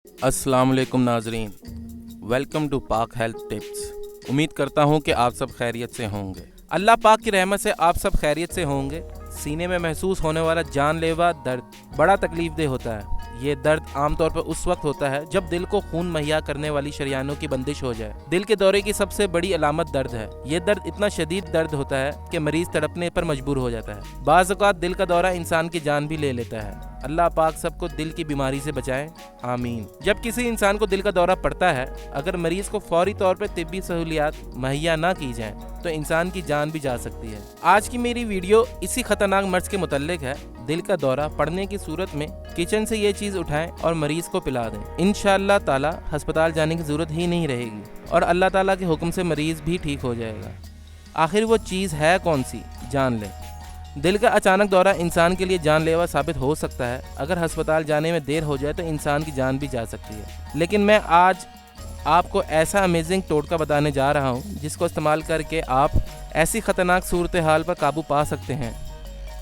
अस्सलाम वालेकुम नाजरीन, वेलकम टू पाक हेल्थ टिप्स। उम्मीद करता हूँ कि आप सब खैरियत से होंगे। अल्लाह पाक की रहमत से आप सब खैरियत से होंगे। सीने में महसूस होने वाला जानलेवा दर्द बड़ा तकलीफ देह होता है। ये दर्द आमतौर पर उस वक्त होता है जब दिल को खून मुहैया करने वाली शरियानों की बंदिश हो जाए। दिल के दौरे की सबसे बड़ी अलामत दर्द है। ये दर्द इतना शदीद दर्द होता है कि मरीज तड़पने पर मजबूर हो जाता है। बाज़ औक़ात दिल का दौरा इंसान की जान भी ले लेता है। अल्लाह पाक सबको दिल की बीमारी से बचाए, आमीन। जब किसी इंसान को दिल का दौरा पड़ता है, अगर मरीज को फौरी तौर पर तिब्बी सहूलियात मुहैया ना की जाएं तो इंसान की जान भी जा सकती है। आज की मेरी वीडियो इसी खतरनाक मर्ज के मुतल्लिक है। दिल का दौरा पड़ने की सूरत में किचन से ये चीज़ उठाएं और मरीज को पिला दें। इंशाअल्लाह ताला अस्पताल जाने की ज़रूरत ही नहीं रहेगी और अल्लाह ताला के हुक्म से मरीज भी ठीक हो जाएगा। आखिर वो चीज़ है कौन सी, जान लें। दिल का अचानक दौरा इंसान के लिए जानलेवा साबित हो सकता है। अगर अस्पताल जाने में देर हो जाए तो इंसान की जान भी जा सकती है। लेकिन मैं आज आपको ऐसा अमेजिंग टोटका बताने जा रहा हूँ जिसको इस्तेमाल करके आप ऐसी ख़तरनाक सूरत हाल पर काबू पा सकते हैं।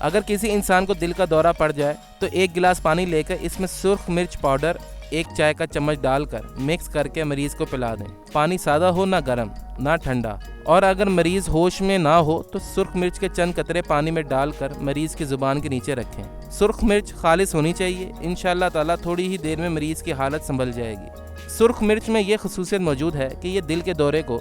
अगर किसी इंसान को दिल का दौरा पड़ जाए तो एक गिलास पानी लेकर इसमें सुर्ख मिर्च पाउडर 1 चाय का चम्मच डालकर मिक्स करके मरीज़ को पिला दें। पानी सादा हो, ना गर्म ना ठंडा। और अगर मरीज़ होश में ना हो तो सुर्ख मिर्च के चंद कतरे पानी में डालकर मरीज़ की ज़ुबान के नीचे रखें। सुर्ख मिर्च खालिस होनी चाहिए। इंशाअल्लाह ताला थोड़ी ही देर में मरीज़ की हालत संभल जाएगी। सुर्ख मिर्च में ये खसूसियत मौजूद है कि ये दिल के दौरे को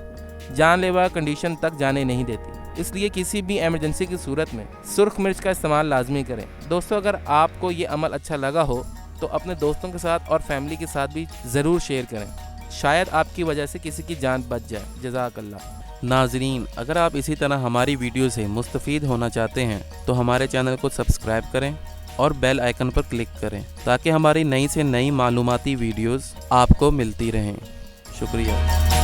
जानलेवा कंडीशन तक जाने नहीं देती, इसलिए किसी भी एमरजेंसी की सूरत में सुर्ख मिर्च का इस्तेमाल लाजमी करें। दोस्तों, अगर आपको ये अमल अच्छा लगा हो तो अपने दोस्तों के साथ और फैमिली के साथ भी ज़रूर शेयर करें। शायद आपकी वजह से किसी की जान बच जाए। जज़ाकल्लाह। नाजरीन, अगर आप इसी तरह हमारी वीडियो से मुस्तफ़ीद होना चाहते हैं तो हमारे चैनल को सब्सक्राइब करें और बेल आइकन पर क्लिक करें ताकि हमारी नई से नई मालूमाती वीडियोस आपको मिलती रहें। शुक्रिया।